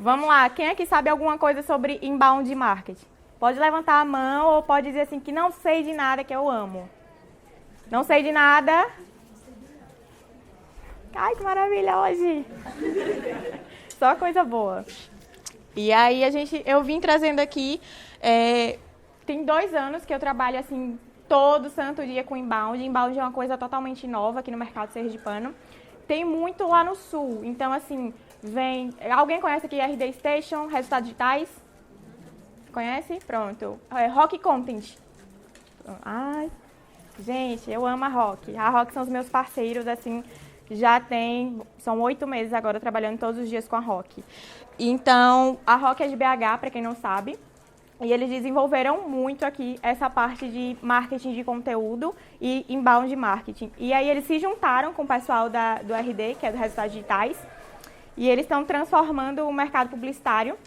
Vamos lá, quem aqui sabe alguma coisa sobre inbound marketing? Pode levantar a mão ou pode dizer assim que não sei de nada que eu amo. Não sei de nada. Ai, que maravilha hoje. Só coisa boa. E aí eu vim trazendo aqui, tem 2 anos que eu trabalho assim todo santo dia com inbound. Inbound é uma coisa totalmente nova aqui no mercado sergipano. Tem muito lá no sul, então assim, alguém conhece aqui RD Station, Resultados Digitais? Conhece? Pronto. Rock Content. Ai, gente, eu amo a Rock. A Rock são os meus parceiros, assim, são 8 meses agora trabalhando todos os dias com a Rock. Então, a Rock é de BH, para quem não sabe, e eles desenvolveram muito aqui essa parte de marketing de conteúdo e inbound marketing. E aí eles se juntaram com o pessoal do RD, que é do Resultados Digitais, e eles estão transformando o mercado publicitário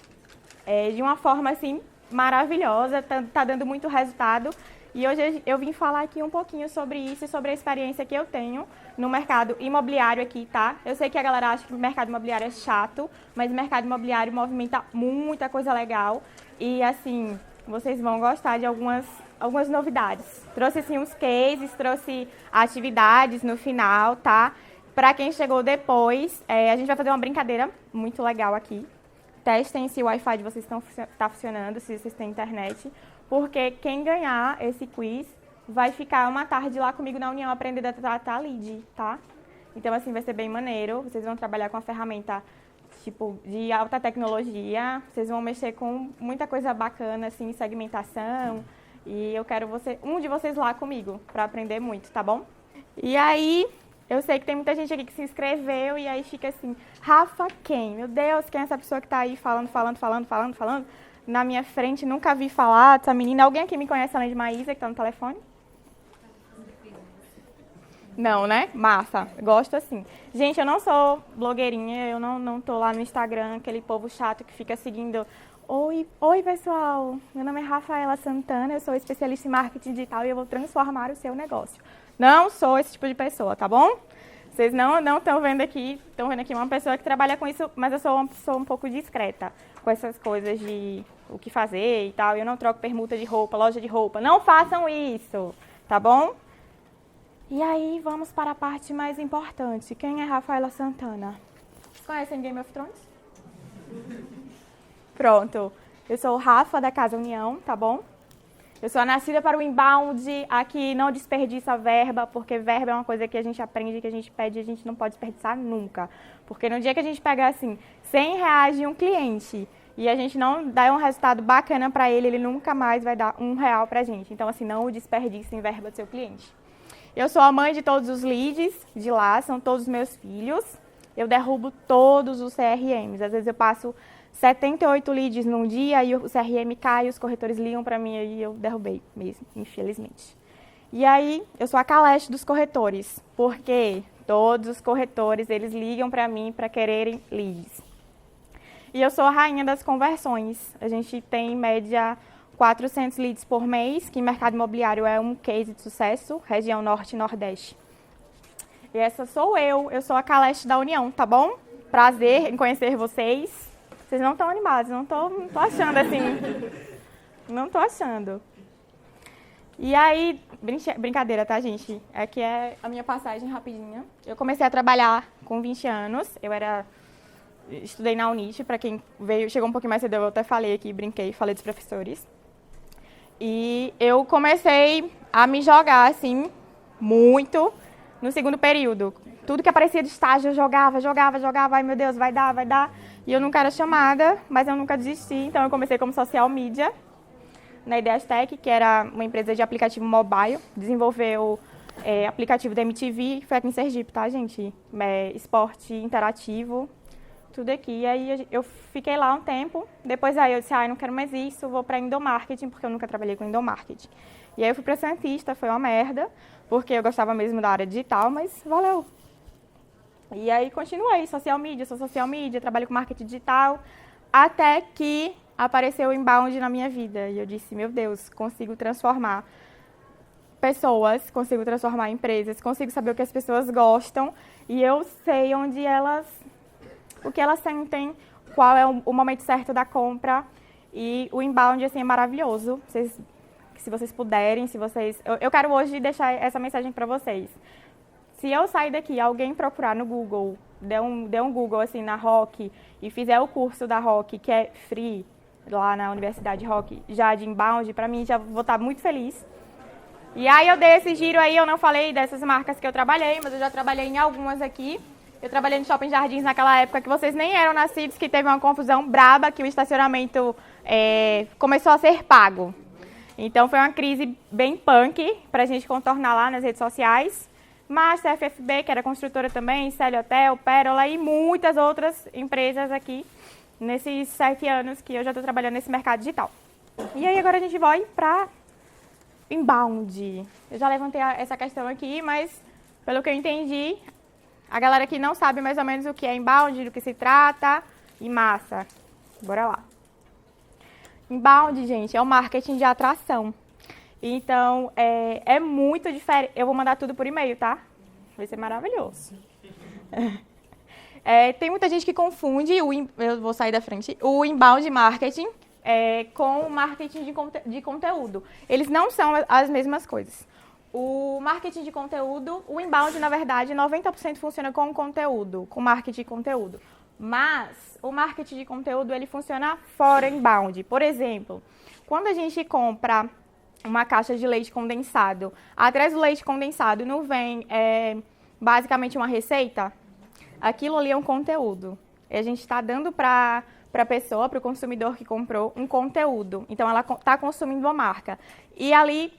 de uma forma, assim, maravilhosa, tá dando muito resultado. E hoje eu vim falar aqui um pouquinho sobre isso e sobre a experiência que eu tenho no mercado imobiliário aqui, tá? Eu sei que a galera acha que o mercado imobiliário é chato, mas o mercado imobiliário movimenta muita coisa legal. E, assim, vocês vão gostar de algumas novidades. Trouxe, assim, uns cases, trouxe atividades no final, tá? Para quem chegou depois, a gente vai fazer uma brincadeira muito legal aqui. Testem se o Wi-Fi de vocês está funcionando, se vocês têm internet. Porque quem ganhar esse quiz vai ficar uma tarde lá comigo na União aprendendo a tratar lead, tá? Então, assim, vai ser bem maneiro. Vocês vão trabalhar com a ferramenta, tipo, de alta tecnologia. Vocês vão mexer com muita coisa bacana, assim, segmentação. E eu quero um de vocês lá comigo para aprender muito, tá bom? E aí, eu sei que tem muita gente aqui que se inscreveu e aí fica assim, Rafa quem? Meu Deus, quem é essa pessoa que tá aí falando na minha frente, nunca vi falar dessa menina. Alguém aqui me conhece além de Maísa, que tá no telefone? Não, né? Massa. Gosto assim. Gente, eu não sou blogueirinha, eu não tô lá no Instagram, aquele povo chato que fica seguindo. Oi, pessoal. Meu nome é Rafaela Santana, eu sou especialista em marketing digital e eu vou transformar o seu negócio. Não sou esse tipo de pessoa, tá bom? Vocês não estão vendo aqui uma pessoa que trabalha com isso, mas eu sou uma pessoa um pouco discreta com essas coisas de o que fazer e tal. Eu não troco permuta de roupa, loja de roupa. Não façam isso, tá bom? E aí, vamos para a parte mais importante. Quem é Rafaela Santana? Vocês conhecem Game of Thrones? Pronto. Eu sou o Rafa da Casa União, tá bom? Eu sou a nascida para o inbound, aqui não desperdiça verba, porque verba é uma coisa que a gente aprende, que a gente pede e a gente não pode desperdiçar nunca. Porque no dia que a gente pegar, assim, R$100 de um cliente e a gente não dá um resultado bacana para ele, ele nunca mais vai dar R$1 para a gente. Então, assim, não desperdice em verba do seu cliente. Eu sou a mãe de todos os leads de lá, são todos meus filhos. Eu derrubo todos os CRMs. Às vezes eu passo 78 leads num dia e o CRM cai, os corretores ligam para mim e eu derrubei mesmo, infelizmente. E aí, eu sou a Caleste dos corretores, porque todos os corretores, eles ligam para mim para quererem leads. E eu sou a rainha das conversões. A gente tem, em média, 400 leads por mês, que em mercado imobiliário é um case de sucesso, região norte e nordeste. E essa sou eu sou a Caleste da União, tá bom? Prazer em conhecer vocês. Vocês não estão animados, não tô achando assim. Não tô achando. E aí, brincadeira, tá, gente? Aqui é a minha passagem rapidinha. Eu comecei a trabalhar com 20 anos. Estudei na Unite, para quem chegou um pouquinho mais cedo, eu até falei aqui, brinquei, falei dos professores. E eu comecei a me jogar, assim, muito no segundo período. Tudo que aparecia de estágio eu jogava. Ai, meu Deus, vai dar. E eu nunca era chamada, mas eu nunca desisti. Então, eu comecei como social media na Ideastec, que era uma empresa de aplicativo mobile. Desenvolveu aplicativo da MTV, foi aqui em Sergipe, tá, gente? Esporte interativo, tudo aqui. E aí, eu fiquei lá um tempo. Depois, aí eu disse, não quero mais isso, vou para endomarketing, porque eu nunca trabalhei com endomarketing. E aí, eu fui para Santista, foi uma merda, porque eu gostava mesmo da área digital, mas valeu. E aí continuei, sou social media, trabalho com marketing digital, até que apareceu o inbound na minha vida. E eu disse, meu Deus, consigo transformar pessoas, consigo transformar empresas, consigo saber o que as pessoas gostam e eu sei o que elas sentem, qual é o momento certo da compra. E o inbound, assim, é maravilhoso. Se vocês puderem, eu quero hoje deixar essa mensagem para vocês. Se eu sair daqui, alguém procurar no Google, der um Google assim na Rock e fizer o curso da Rock, que é free, lá na Universidade Rock, já de inbound, para mim já vou estar muito feliz. E aí eu dei esse giro aí, eu não falei dessas marcas que eu trabalhei, mas eu já trabalhei em algumas aqui. Eu trabalhei no Shopping Jardins naquela época que vocês nem eram nascidos, que teve uma confusão braba, que o estacionamento começou a ser pago. Então foi uma crise bem punk para a gente contornar lá nas redes sociais. Master, FFB, que era construtora também, Célio Hotel, Pérola e muitas outras empresas aqui nesses 7 anos que eu já estou trabalhando nesse mercado digital. E aí agora a gente vai para inbound. Eu já levantei essa questão aqui, mas pelo que eu entendi, a galera aqui não sabe mais ou menos o que é inbound, do que se trata e massa. Bora lá. Inbound, gente, é o marketing de atração. Então, é muito diferente. Eu vou mandar tudo por e-mail, tá? Vai ser maravilhoso. Tem muita gente que confunde, eu vou sair da frente, o inbound marketing com o marketing de conteúdo. Eles não são as mesmas coisas. O marketing de conteúdo, o inbound, na verdade, 90% funciona com conteúdo, com marketing de conteúdo. Mas o marketing de conteúdo, ele funciona fora inbound. Por exemplo, quando a gente compra uma caixa de leite condensado, atrás do leite condensado não vem basicamente uma receita? Aquilo ali é um conteúdo. E a gente está dando para a pessoa, para o consumidor que comprou, um conteúdo. Então, ela está consumindo uma marca. E ali,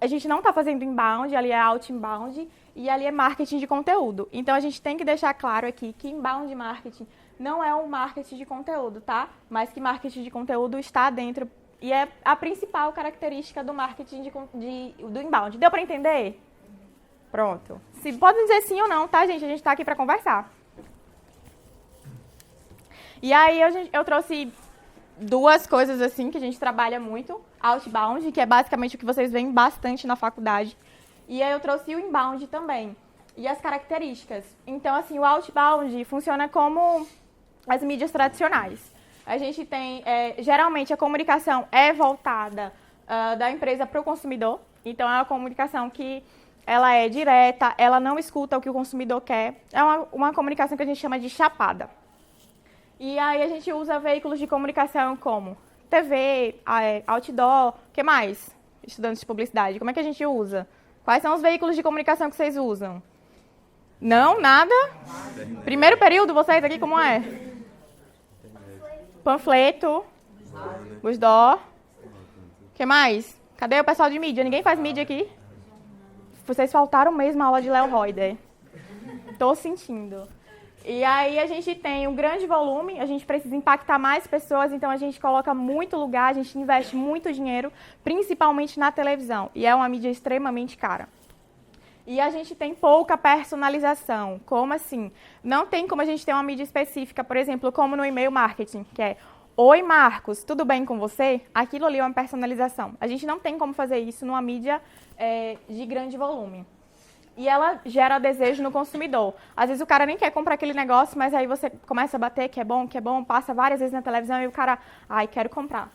a gente não está fazendo inbound, ali é outbound, e ali é marketing de conteúdo. Então, a gente tem que deixar claro aqui que inbound marketing não é um marketing de conteúdo, tá? Mas que marketing de conteúdo está dentro. E é a principal característica do marketing do inbound. Deu para entender? Pronto. Pode dizer sim ou não, tá, gente? A gente está aqui para conversar. E aí eu trouxe 2 coisas assim que a gente trabalha muito. Outbound, que é basicamente o que vocês veem bastante na faculdade. E aí eu trouxe o inbound também. E as características. Então, assim, o outbound funciona como as mídias tradicionais. A gente tem, geralmente, a comunicação é voltada da empresa para o consumidor. Então, é uma comunicação que ela é direta, ela não escuta o que o consumidor quer. É uma comunicação que a gente chama de chapada. E aí a gente usa veículos de comunicação como TV, outdoor, o que mais? Estudantes de publicidade, como é que a gente usa? Quais são os veículos de comunicação que vocês usam? Não? Nada? Primeiro período, vocês aqui, como é? Panfleto, Busdó. O que mais? Cadê o pessoal de mídia? Ninguém faz mídia aqui? Vocês faltaram mesmo a aula de Léo Roider. Tô sentindo. E aí a gente tem um grande volume, a gente precisa impactar mais pessoas, então a gente coloca muito lugar, a gente investe muito dinheiro, principalmente na televisão. E é uma mídia extremamente cara. E a gente tem pouca personalização. Como assim? Não tem como a gente ter uma mídia específica, por exemplo, como no e-mail marketing, que é: oi, Marcos, tudo bem com você? Aquilo ali é uma personalização. A gente não tem como fazer isso numa mídia de grande volume. E ela gera desejo no consumidor. Às vezes o cara nem quer comprar aquele negócio, mas aí você começa a bater que é bom, passa várias vezes na televisão e o cara, quero comprar.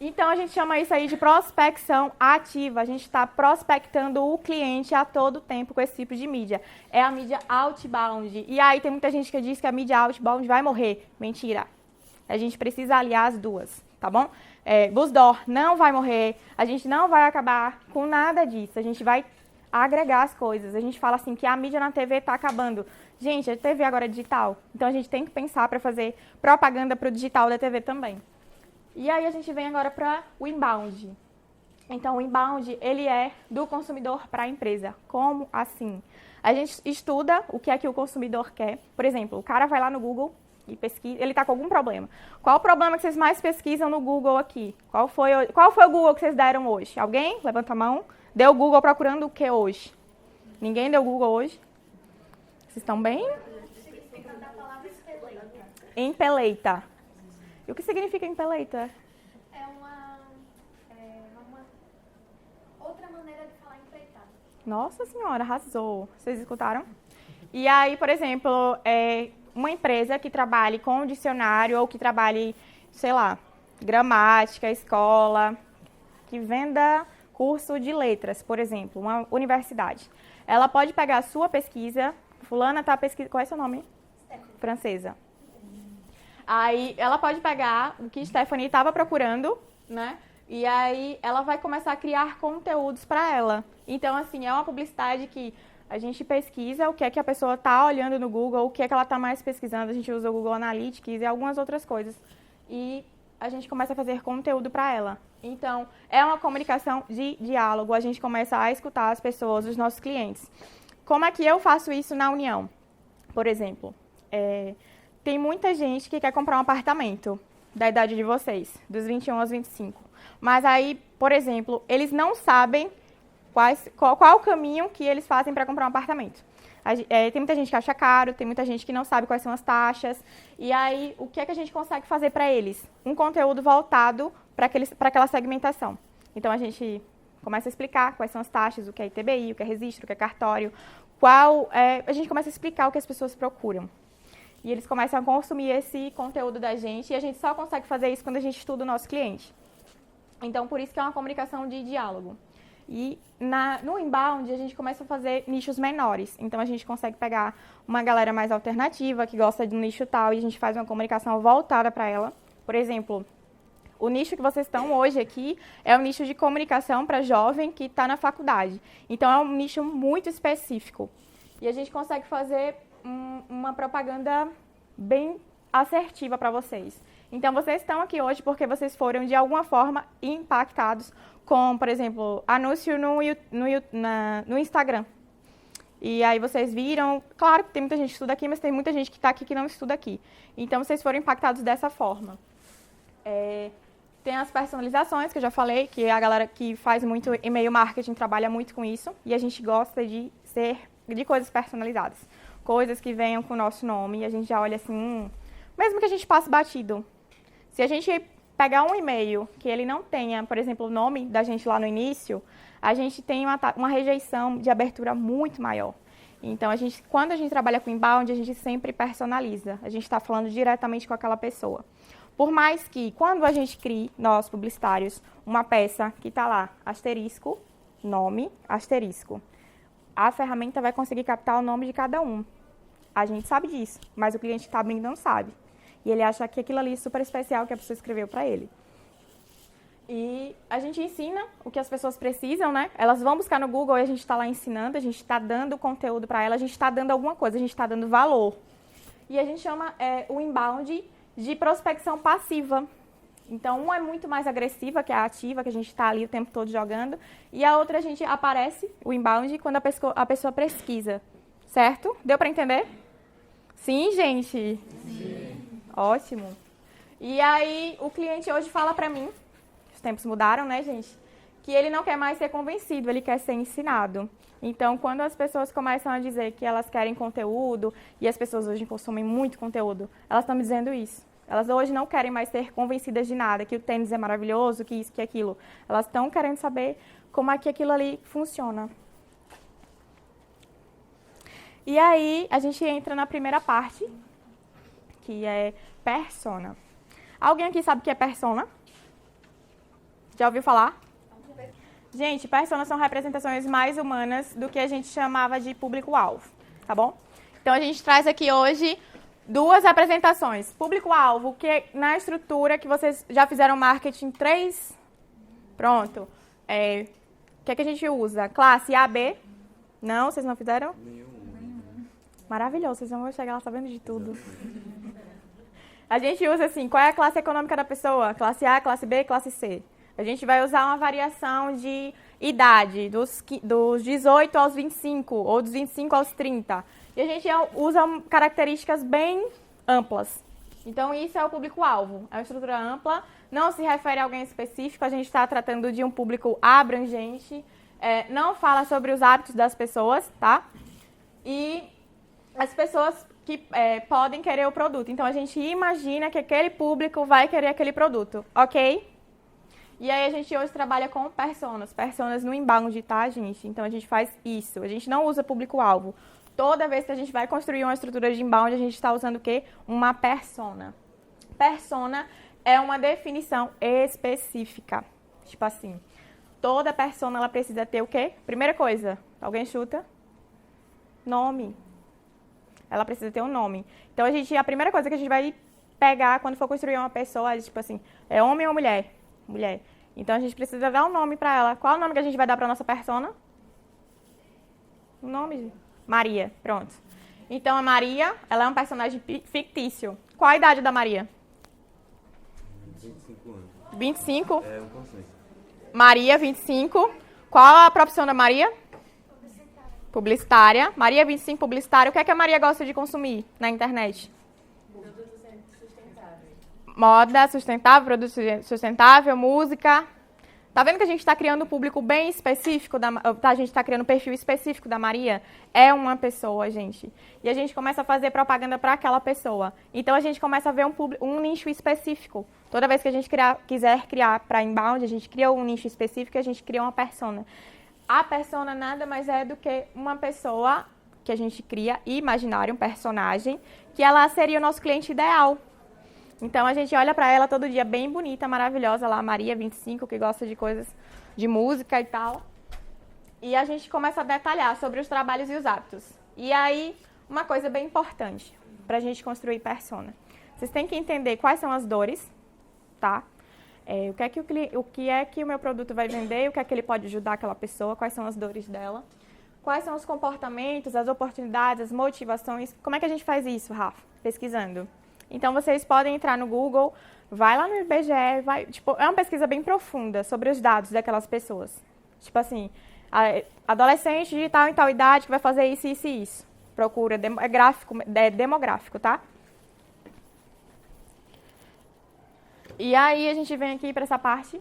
Então, a gente chama isso aí de prospecção ativa. A gente está prospectando o cliente a todo tempo com esse tipo de mídia. É a mídia outbound. E aí tem muita gente que diz que a mídia outbound vai morrer. Mentira. A gente precisa aliar as duas, tá bom? Busdor não vai morrer. A gente não vai acabar com nada disso. A gente vai agregar as coisas. A gente fala assim que a mídia na TV está acabando. Gente, a TV agora é digital. Então, a gente tem que pensar para fazer propaganda para o digital da TV também. E aí a gente vem agora para o inbound. Então, o inbound, ele é do consumidor para a empresa. Como assim? A gente estuda o que é que o consumidor quer. Por exemplo, o cara vai lá no Google e pesquisa, ele está com algum problema. Qual o problema que vocês mais pesquisam no Google aqui? Qual foi o Google que vocês deram hoje? Alguém? Levanta a mão. Deu o Google procurando o que hoje? Ninguém deu Google hoje? Vocês estão bem? Empeleita. E o que significa empeleita? É uma outra maneira de falar empreitada. Nossa senhora, arrasou. Vocês escutaram? E aí, por exemplo, uma empresa que trabalhe com dicionário ou que trabalhe, sei lá, gramática, escola, que venda curso de letras, por exemplo, uma universidade. Ela pode pegar a sua pesquisa, fulana está pesquisando, qual é seu nome? Stephanie. Francesa. Aí ela pode pegar o que Stephanie estava procurando, né? E aí ela vai começar a criar conteúdos para ela. Então, assim, é uma publicidade que a gente pesquisa o que é que a pessoa está olhando no Google, o que é que ela está mais pesquisando. A gente usa o Google Analytics e algumas outras coisas. E a gente começa a fazer conteúdo para ela. Então, é uma comunicação de diálogo. A gente começa a escutar as pessoas, os nossos clientes. Como é que eu faço isso na União? Por exemplo, tem muita gente que quer comprar um apartamento da idade de vocês, dos 21 aos 25. Mas aí, por exemplo, eles não sabem qual é o caminho que eles fazem para comprar um apartamento. Tem muita gente que acha caro, tem muita gente que não sabe quais são as taxas. E aí, o que é que a gente consegue fazer para eles? Um conteúdo voltado para aquela segmentação. Então, a gente começa a explicar quais são as taxas, o que é ITBI, o que é registro, o que é cartório. A gente começa a explicar o que as pessoas procuram. E eles começam a consumir esse conteúdo da gente e a gente só consegue fazer isso quando a gente estuda o nosso cliente. Então, por isso que é uma comunicação de diálogo. E no inbound, a gente começa a fazer nichos menores. Então, a gente consegue pegar uma galera mais alternativa, que gosta de um nicho tal, e a gente faz uma comunicação voltada para ela. Por exemplo, o nicho que vocês estão hoje aqui é um nicho de comunicação para jovem que está na faculdade. Então, é um nicho muito específico. E a gente consegue fazer uma propaganda bem assertiva para vocês. Então, vocês estão aqui hoje porque vocês foram, de alguma forma, impactados com, por exemplo, anúncio no Instagram. E aí vocês viram, claro que tem muita gente que estuda aqui, mas tem muita gente que está aqui que não estuda aqui. Então, vocês foram impactados dessa forma. Tem as personalizações, que eu já falei, que a galera que faz muito e-mail marketing trabalha muito com isso. E a gente gosta de coisas personalizadas. Coisas que venham com o nosso nome e a gente já olha assim, mesmo que a gente passe batido. Se a gente pegar um e-mail que ele não tenha, por exemplo, o nome da gente lá no início, a gente tem uma rejeição de abertura muito maior. Então, quando a gente trabalha com inbound, a gente sempre personaliza. A gente está falando diretamente com aquela pessoa. Por mais que, quando a gente crie, nós publicitários, uma peça que está lá, asterisco, nome, asterisco, a ferramenta vai conseguir captar o nome de cada um. A gente sabe disso, mas o cliente que está abrindo não sabe. E ele acha que aquilo ali é super especial que a pessoa escreveu para ele. E a gente ensina o que as pessoas precisam, né? Elas vão buscar no Google e a gente está lá ensinando, a gente está dando conteúdo para elas, a gente está dando alguma coisa, a gente está dando valor. E a gente chama o inbound de prospecção passiva. Então, uma é muito mais agressiva, que é a ativa, que a gente está ali o tempo todo jogando. E a outra, a gente aparece, o inbound, quando a pessoa pesquisa. Certo? Deu para entender? Sim, gente? Sim. Ótimo. E aí, o cliente hoje fala para mim, os tempos mudaram, né, gente? Que ele não quer mais ser convencido, ele quer ser ensinado. Então, quando as pessoas começam a dizer que elas querem conteúdo, e as pessoas hoje consomem muito conteúdo, elas estão me dizendo isso. Elas hoje não querem mais ser convencidas de nada, que o tênis é maravilhoso, que isso, que aquilo. Elas estão querendo saber como é que aquilo ali funciona. E aí, a gente entra na primeira parte, que é persona. Alguém aqui sabe o que é persona? Já ouviu falar? Gente, personas são representações mais humanas do que a gente chamava de público-alvo, tá bom? Então, a gente traz aqui hoje duas apresentações. Público-alvo, que é na estrutura que vocês já fizeram marketing 3. Pronto. O que é que a gente usa? Classe A, B? Não, vocês não fizeram? Nenhum. Maravilhoso, vocês vão chegar lá sabendo de tudo. A gente usa assim, qual é a classe econômica da pessoa? Classe A, classe B, classe C. A gente vai usar uma variação de idade, dos 18 aos 25, ou dos 25 aos 30. E a gente usa características bem amplas. Então, isso é o público-alvo. É uma estrutura ampla, não se refere a alguém específico, a gente está tratando de um público abrangente, não fala sobre os hábitos das pessoas, tá? E as pessoas que podem querer o produto. Então, a gente imagina que aquele público vai querer aquele produto, ok? E aí, a gente hoje trabalha com personas no inbound, tá, gente? Então, a gente faz isso. A gente não usa público-alvo. Toda vez que a gente vai construir uma estrutura de inbound, a gente está usando o quê? Uma persona. Persona é uma definição específica. Tipo assim, toda persona ela precisa ter o quê? Primeira coisa, alguém chuta? Nome. Ela precisa ter um nome. Então, a primeira coisa que a gente vai pegar quando for construir uma pessoa, é tipo assim, é homem ou mulher? Mulher. Então, a gente precisa dar um nome para ela. Qual é o nome que a gente vai dar para nossa persona? O nome? Maria. Pronto. Então, a Maria, ela é um personagem fictício. Qual a idade da Maria? 25 anos. 25? É um consenso. Maria, 25. Qual a profissão da Maria? Publicitária. Maria, 25, publicitária. O que é que a Maria gosta de consumir na internet? Moda sustentável, produto sustentável, música. Tá vendo que a gente está criando um público bem específico, a gente está criando um perfil específico da Maria? É uma pessoa, gente. E a gente começa a fazer propaganda para aquela pessoa. Então, a gente começa a ver um nicho específico. Toda vez que a gente quiser criar para inbound, a gente cria um nicho específico e a gente cria uma persona. A persona nada mais é do que uma pessoa que a gente cria, imaginário, um personagem, que ela seria o nosso cliente ideal. Então, a gente olha para ela todo dia bem bonita, maravilhosa, lá, Maria, 25, que gosta de coisas de música e tal. E a gente começa a detalhar sobre os trabalhos e os hábitos. E aí, uma coisa bem importante para a gente construir persona. Vocês têm que entender quais são as dores, tá? O que é que o meu produto vai vender, o que é que ele pode ajudar aquela pessoa, quais são as dores dela. Quais são os comportamentos, as oportunidades, as motivações. Como é que a gente faz isso, Rafa? Pesquisando. Então, vocês podem entrar no Google, vai lá no IBGE, é uma pesquisa bem profunda sobre os dados daquelas pessoas. Tipo assim, adolescente de tal em tal idade que vai fazer isso, isso e isso. Procura, é demográfico, tá? E aí, a gente vem aqui para essa parte,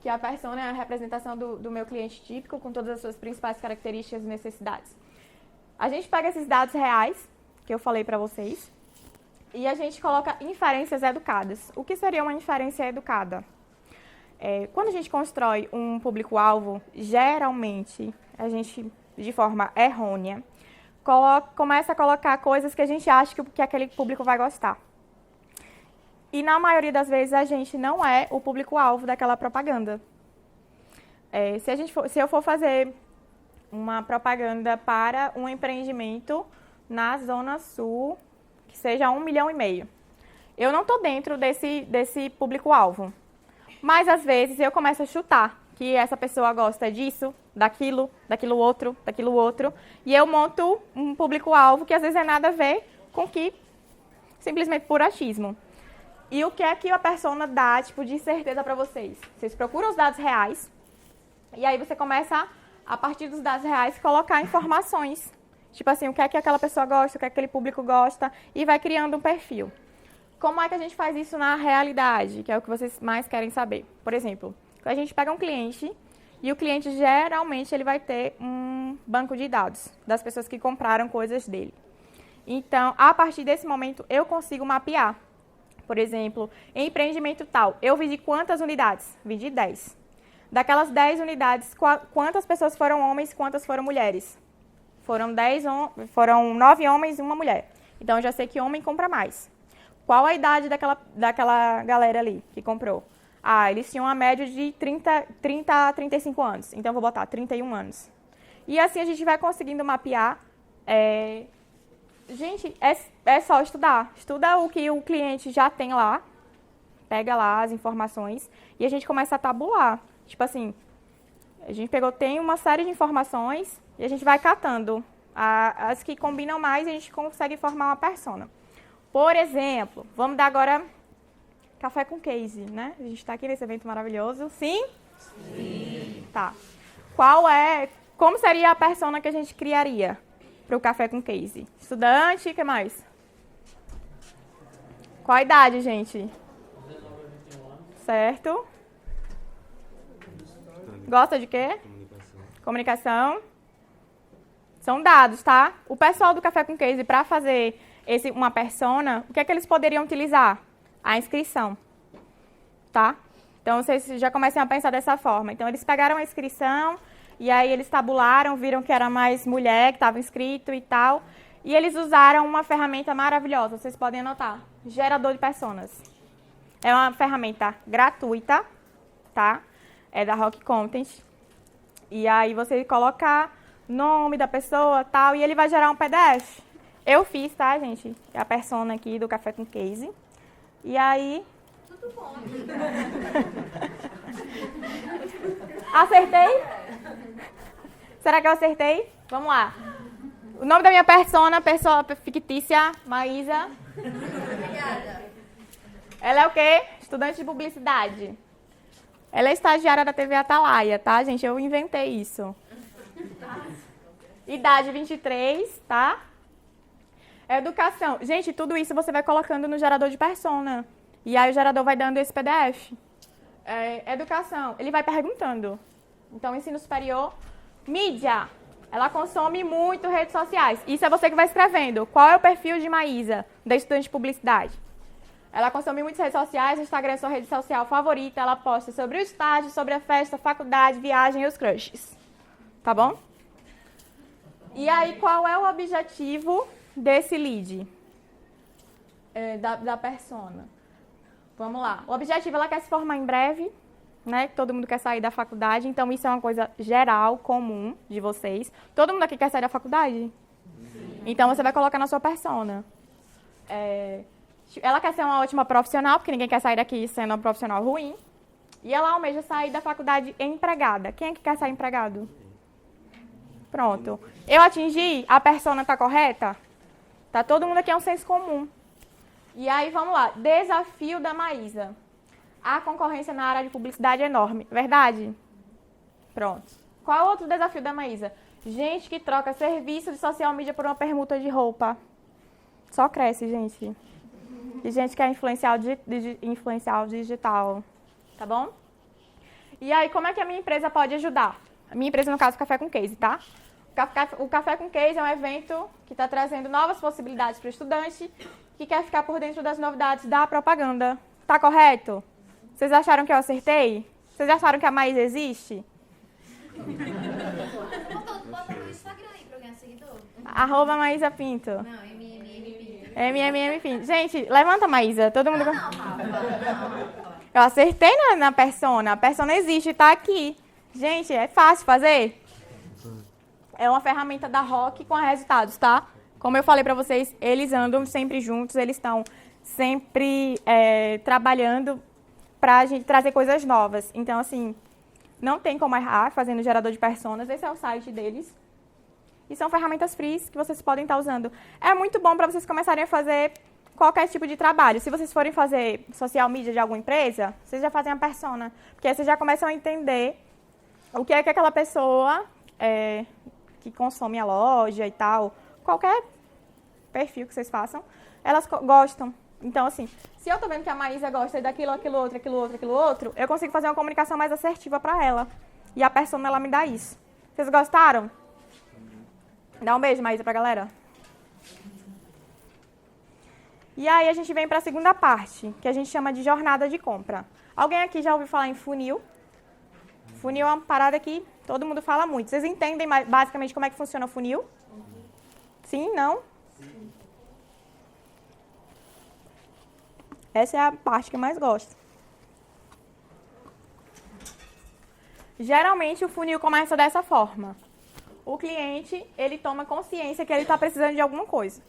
que a persona é a representação do meu cliente típico, com todas as suas principais características e necessidades. A gente pega esses dados reais, que eu falei para vocês, e a gente coloca inferências educadas. O que seria uma inferência educada? Quando a gente constrói um público-alvo, geralmente, a gente, de forma errônea, começa a colocar coisas que a gente acha que aquele público vai gostar. E, na maioria das vezes, a gente não é o público-alvo daquela propaganda. Se eu for fazer uma propaganda para um empreendimento na Zona Sul, que seja 1,5 milhão, eu não estou dentro desse público-alvo. Mas, às vezes, eu começo a chutar que essa pessoa gosta disso, daquilo outro, e eu monto um público-alvo que, às vezes, é nada a ver com que, simplesmente por achismo. E o que é que a persona dá, tipo, de certeza para vocês? Vocês procuram os dados reais, e aí você começa, a partir dos dados reais, colocar informações. Tipo assim, o que é que aquela pessoa gosta, o que é que aquele público gosta, e vai criando um perfil. Como é que a gente faz isso na realidade, que é o que vocês mais querem saber? Por exemplo, a gente pega um cliente, e o cliente, geralmente, ele vai ter um banco de dados das pessoas que compraram coisas dele. Então, a partir desse momento, eu consigo mapear. Por exemplo, em empreendimento tal, eu vendi quantas unidades? Vendi 10. Daquelas 10 unidades, quantas pessoas foram homens e quantas foram mulheres? Foram 9 homens e 1 mulher. Então, eu já sei que homem compra mais. Qual a idade daquela galera ali que comprou? Eles tinham uma média de 30 a 35 anos. Então, eu vou botar 31 anos. E assim, a gente vai conseguindo mapear. Gente, é só estudar. Estuda o que o cliente já tem lá. Pega lá as informações. E a gente começa a tabular. Tipo assim, a gente tem uma série de informações e a gente vai catando. As que combinam mais, a gente consegue formar uma persona. Por exemplo, vamos dar agora café com case, né? A gente está aqui nesse evento maravilhoso. Sim? Sim. Tá. Como seria a persona que a gente criaria para o café com case? Estudante, o que mais? Qual a idade, gente? 19 a 21 anos. Certo. Gosta de quê? Comunicação. São dados, tá? O pessoal do Café com Case, para fazer uma persona, o que é que eles poderiam utilizar? A inscrição, tá? Então, vocês já comecem a pensar dessa forma. Então, eles pegaram a inscrição, E aí eles tabularam, viram que era mais mulher que estava inscrito e tal. E eles usaram uma ferramenta maravilhosa, vocês podem anotar. Gerador de personas. É uma ferramenta gratuita, tá? É da Rock Content. E aí você colocar nome da pessoa tal, e ele vai gerar um PDF. Eu fiz, tá, gente? É a persona aqui do Café com Case. E aí... Tudo bom. Acertei? Será que eu acertei? Vamos lá. O nome da minha persona, pessoa fictícia, Maísa. Obrigada. Ela é o quê? Estudante de publicidade. Ela é estagiária da TV Atalaia, tá, gente? Eu inventei isso. Idade 23, tá? Educação. Gente, tudo isso você vai colocando no gerador de persona. E aí o gerador vai dando esse PDF. Educação. Ele vai perguntando. Então, ensino superior. Mídia. Ela consome muito redes sociais. Isso é você que vai escrevendo. Qual é o perfil de Maísa, da estudante de publicidade? Ela consome muitas redes sociais. O Instagram é sua rede social favorita. Ela posta sobre o estágio, sobre a festa, faculdade, viagem e os crushes. Tá bom? E aí, qual é o objetivo desse lead? Da persona. Vamos lá. O objetivo, ela quer se formar em breve, né? Todo mundo quer sair da faculdade. Então, isso é uma coisa geral, comum de vocês. Todo mundo aqui quer sair da faculdade? Sim. Então, você vai colocar na sua persona. Ela quer ser uma ótima profissional, porque ninguém quer sair daqui sendo uma profissional ruim. E ela almeja sair da faculdade empregada. Quem é que quer sair empregado? Pronto. Eu atingi? A persona está correta? Tá todo mundo aqui é um senso comum. E aí, vamos lá. Desafio da Maísa. A concorrência na área de publicidade é enorme. Verdade? Pronto. Qual é o outro desafio da Maísa? Gente que troca serviço de social media por uma permuta de roupa. Só cresce, gente. E gente que é influencial digital. Tá bom? E aí, como é que a minha empresa pode ajudar? A minha empresa, no caso, Café com Case, tá? O Café com Case é um evento que está trazendo novas possibilidades para o estudante que quer ficar por dentro das novidades da propaganda. Tá correto? Vocês acharam que eu acertei? Vocês acharam que a Maísa existe? Bota no Instagram aí pra eu ganhar seguidor. @Maísa Pinto. Não, MMM. MMM Pinto. Gente, levanta, Maísa. Todo mundo... Não, Rafa. Eu acertei na persona. A persona existe, tá aqui. Gente, é fácil fazer? É uma ferramenta da Rock com resultados, tá? Como eu falei pra vocês, eles andam sempre juntos, eles estão sempre trabalhando pra gente trazer coisas novas. Então, assim, não tem como errar fazendo gerador de personas. Esse é o site deles. E são ferramentas free que vocês podem estar usando. É muito bom para vocês começarem a fazer qualquer tipo de trabalho. Se vocês forem fazer social media de alguma empresa, vocês já fazem a persona. Porque aí vocês já começam a entender o que é que aquela pessoa que consome a loja e tal, qualquer perfil que vocês façam, elas gostam. Então, assim, se eu tô vendo que a Maísa gosta daquilo, aquilo outro, eu consigo fazer uma comunicação mais assertiva para ela. E a persona, ela me dá isso. Vocês gostaram? Dá um beijo, Maísa, pra galera. E aí a gente vem para a segunda parte, que a gente chama de jornada de compra. Alguém aqui já ouviu falar em funil? Funil é uma parada que todo mundo fala muito. Vocês entendem basicamente como é que funciona o funil? Sim? Não? Sim. Essa é a parte que eu mais gosto. Geralmente o funil começa dessa forma. O cliente, ele toma consciência que ele está precisando de alguma coisa.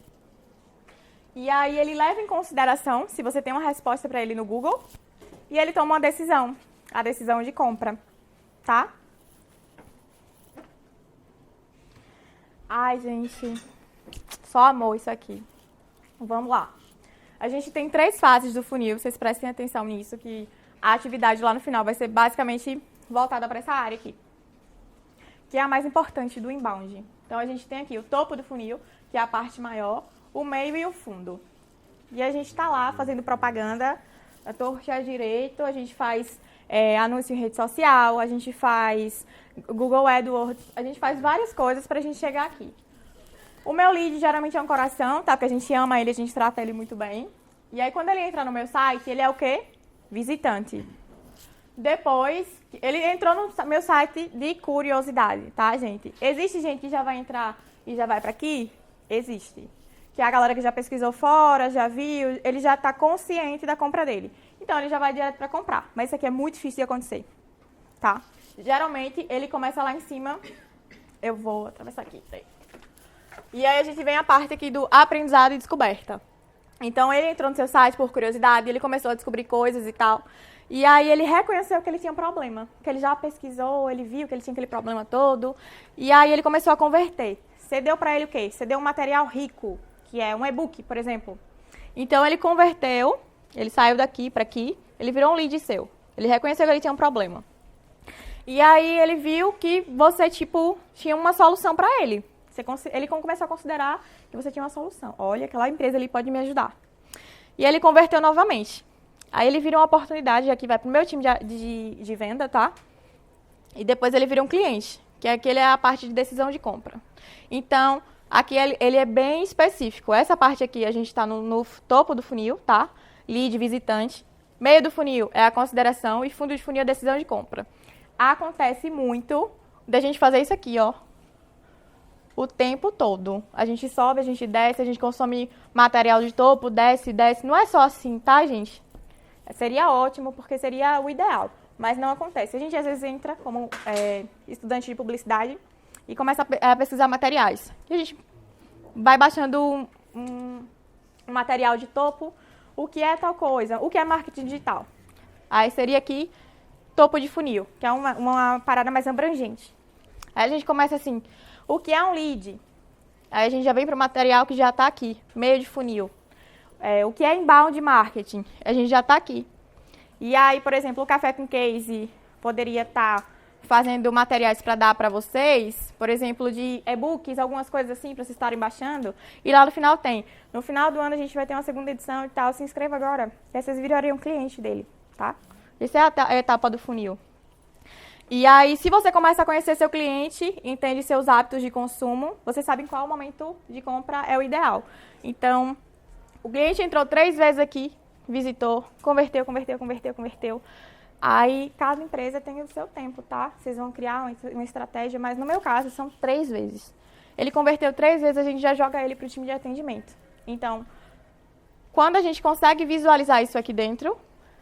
E aí ele leva em consideração se você tem uma resposta para ele no Google e ele toma uma decisão, a decisão de compra, tá? Ai, gente, só amor isso aqui. Vamos lá. A gente tem 3 fases do funil, vocês prestem atenção nisso, que a atividade lá no final vai ser basicamente voltada para essa área aqui, que é a mais importante do inbound. Então, a gente tem aqui o topo do funil, que é a parte maior, o meio e o fundo. E a gente está lá fazendo propaganda, a torta à direita, a gente faz anúncio em rede social, a gente faz Google AdWords, a gente faz várias coisas para a gente chegar aqui. O meu lead geralmente é um coração, tá? Porque a gente ama ele, a gente trata ele muito bem. E aí, quando ele entra no meu site, ele é o quê? Visitante. Depois, ele entrou no meu site de curiosidade, tá, gente? Existe gente que já vai entrar e já vai para aqui? Existe. Que é a galera que já pesquisou fora, já viu, ele já está consciente da compra dele. Então, ele já vai direto para comprar. Mas isso aqui é muito difícil de acontecer, tá? Geralmente, ele começa lá em cima. Eu vou atravessar aqui. E aí, a gente vem a parte aqui do aprendizado e descoberta. Então, ele entrou no seu site por curiosidade, ele começou a descobrir coisas e tal. E aí, ele reconheceu que ele tinha um problema. Que ele já pesquisou, ele viu que ele tinha aquele problema todo. E aí, ele começou a converter. Você deu para ele o quê? Você deu um material rico, que é um e-book, por exemplo. Então, ele converteu, ele saiu daqui para aqui, ele virou um lead seu. Ele reconheceu que ele tinha um problema. E aí, ele viu que você, tipo, tinha uma solução para ele. Ele começou a considerar que você tinha uma solução. Olha, aquela empresa ali pode me ajudar. E ele converteu novamente. Aí, ele virou uma oportunidade, aqui vai para o meu time de venda, tá? E depois ele vira um cliente, que aquele é a parte de decisão de compra. Então, aqui ele é bem específico. Essa parte aqui a gente está no topo do funil, tá? Lead, visitante. Meio do funil é a consideração e fundo de funil é a decisão de compra. Acontece muito da gente fazer isso aqui, ó. O tempo todo. A gente sobe, a gente desce, a gente consome material de topo, desce. Não é só assim, tá, gente? Seria ótimo, porque seria o ideal. Mas não acontece. A gente às vezes entra como estudante de publicidade e começa a pesquisar materiais. E a gente vai baixando um material de topo, o que é tal coisa, o que é marketing digital. Aí seria aqui topo de funil, que é uma parada mais abrangente. Aí a gente começa assim, o que é um lead? Aí a gente já vem para o material que já está aqui, meio de funil. O que é inbound marketing? A gente já está aqui. E aí, por exemplo, o Café com Case poderia estar fazendo materiais para dar para vocês, por exemplo, de e-books, algumas coisas assim, para vocês estarem baixando. E lá no final tem. No final do ano a gente vai ter uma segunda edição e tal. Se inscreva agora, e aí vocês virariam cliente dele, tá? Essa é a etapa do funil. E aí, se você começa a conhecer seu cliente, entende seus hábitos de consumo, você sabe em qual momento de compra é o ideal. Então, o cliente entrou 3 vezes aqui, visitou, converteu. Aí, cada empresa tem o seu tempo, tá? Vocês vão criar uma estratégia, mas no meu caso, são 3 vezes. Ele converteu 3 vezes, a gente já joga ele para o time de atendimento. Então, quando a gente consegue visualizar isso aqui dentro,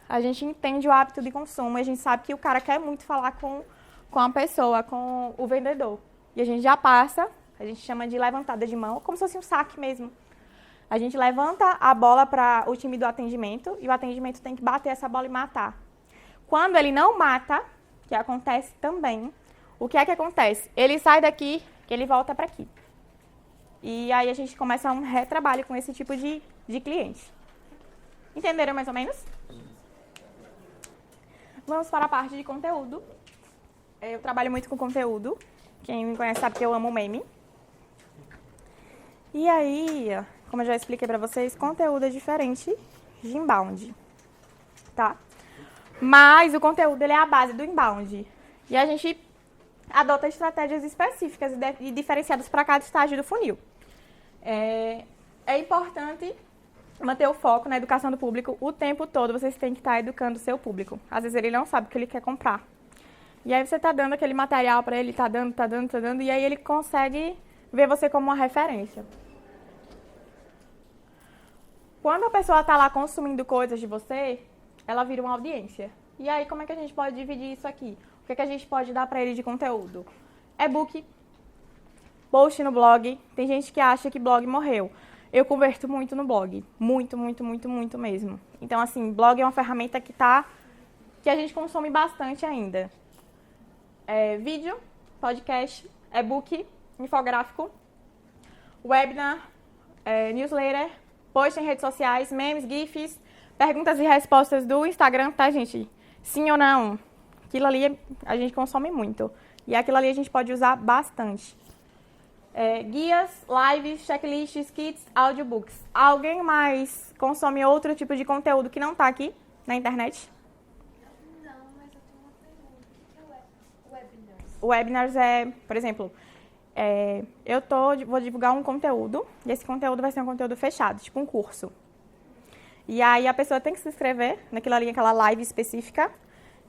a gente entende o hábito de consumo e a gente sabe que o cara quer muito falar com a pessoa, com o vendedor. E a gente já passa, a gente chama de levantada de mão, como se fosse um saque mesmo. A gente levanta a bola para o time do atendimento e o atendimento tem que bater essa bola e matar. Quando ele não mata, que acontece também, o que é que acontece? Ele sai daqui, ele volta para aqui. E aí a gente começa um retrabalho com esse tipo de cliente. Entenderam mais ou menos? Vamos para a parte de conteúdo. Eu trabalho muito com conteúdo. Quem me conhece sabe que eu amo meme. E aí, como eu já expliquei para vocês, conteúdo é diferente de inbound, tá? Mas o conteúdo ele é a base do inbound. E a gente adota estratégias específicas e diferenciadas para cada estágio do funil. É importante manter o foco na educação do público o tempo todo. Vocês têm que estar educando o seu público. Às vezes ele não sabe o que ele quer comprar. E aí você está dando aquele material para ele, está dando, e aí ele consegue ver você como uma referência. Quando a pessoa está lá consumindo coisas de você, ela vira uma audiência. E aí, como é que a gente pode dividir isso aqui? O que é que a gente pode dar para ele de conteúdo? E-book, post no blog. Tem gente que acha que blog morreu. Eu converto muito no blog. Muito mesmo. Então, assim, blog é uma ferramenta que a gente consome bastante ainda. Vídeo, podcast, e-book, infográfico, webinar, newsletter, post em redes sociais, memes, GIFs, perguntas e respostas do Instagram, tá, gente? Sim ou não? Aquilo ali a gente consome muito. E aquilo ali a gente pode usar bastante. Guias, lives, checklists, kits, audiobooks. Alguém mais consome outro tipo de conteúdo que não está aqui na internet? Não, mas eu tenho uma pergunta. O que é webinars? Webinars é, por exemplo, vou divulgar um conteúdo e esse conteúdo vai ser um conteúdo fechado, tipo um curso. E aí a pessoa tem que se inscrever naquela live específica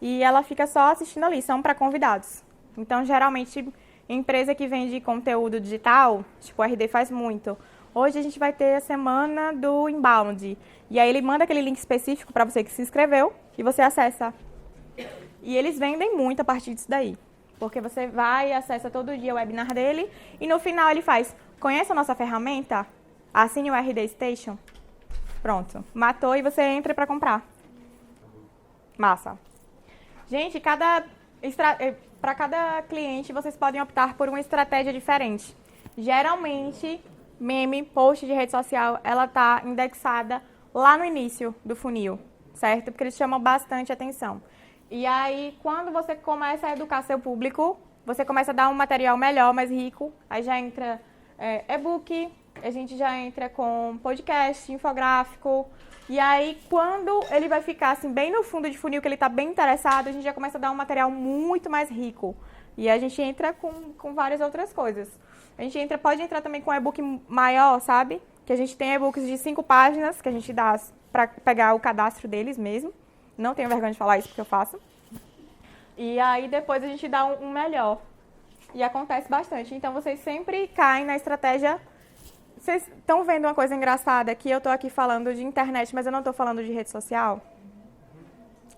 e ela fica só assistindo ali, são para convidados. Então, geralmente, empresa que vende conteúdo digital, tipo o RD faz muito. Hoje a gente vai ter a semana do inbound. E aí ele manda aquele link específico para você que se inscreveu e você acessa. E eles vendem muito a partir disso daí. Porque você vai e acessa todo dia o webinar dele e no final ele faz, conhece a nossa ferramenta? Assine o RD Station. Pronto, matou e você entra para comprar. Massa. Gente, para cada cliente vocês podem optar por uma estratégia diferente. Geralmente, meme, post de rede social, ela está indexada lá no início do funil, certo? Porque eles chamam bastante atenção. E aí, quando você começa a educar seu público, você começa a dar um material melhor, mais rico, aí já entra e-book, a gente já entra com podcast, infográfico, e aí quando ele vai ficar assim bem no fundo de funil, que ele está bem interessado, a gente já começa a dar um material muito mais rico. E a gente entra com várias outras coisas. A gente pode entrar também com e-book maior, sabe? Que a gente tem e-books de 5 páginas, que a gente dá para pegar o cadastro deles mesmo. Não tenho vergonha de falar isso porque eu faço. E aí depois a gente dá um melhor. E acontece bastante. Então vocês sempre caem na estratégia. Vocês estão vendo uma coisa engraçada? Que eu estou aqui falando de internet, mas eu não estou falando de rede social?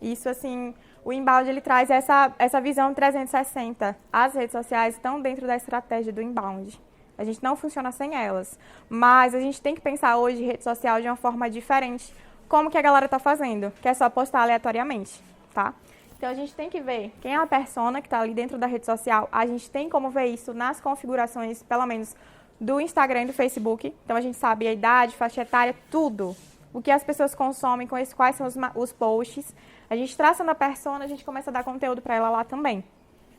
Isso, assim, o inbound ele traz essa visão 360. As redes sociais estão dentro da estratégia do inbound. A gente não funciona sem elas. Mas a gente tem que pensar hoje rede social de uma forma diferente. Como que a galera está fazendo? Que é só postar aleatoriamente, tá? Então, a gente tem que ver quem é a persona que está ali dentro da rede social. A gente tem como ver isso nas configurações, pelo menos, do Instagram e do Facebook. Então, a gente sabe a idade, faixa etária, tudo. O que as pessoas consomem, quais são os posts. A gente traça na persona, a gente começa a dar conteúdo para ela lá também.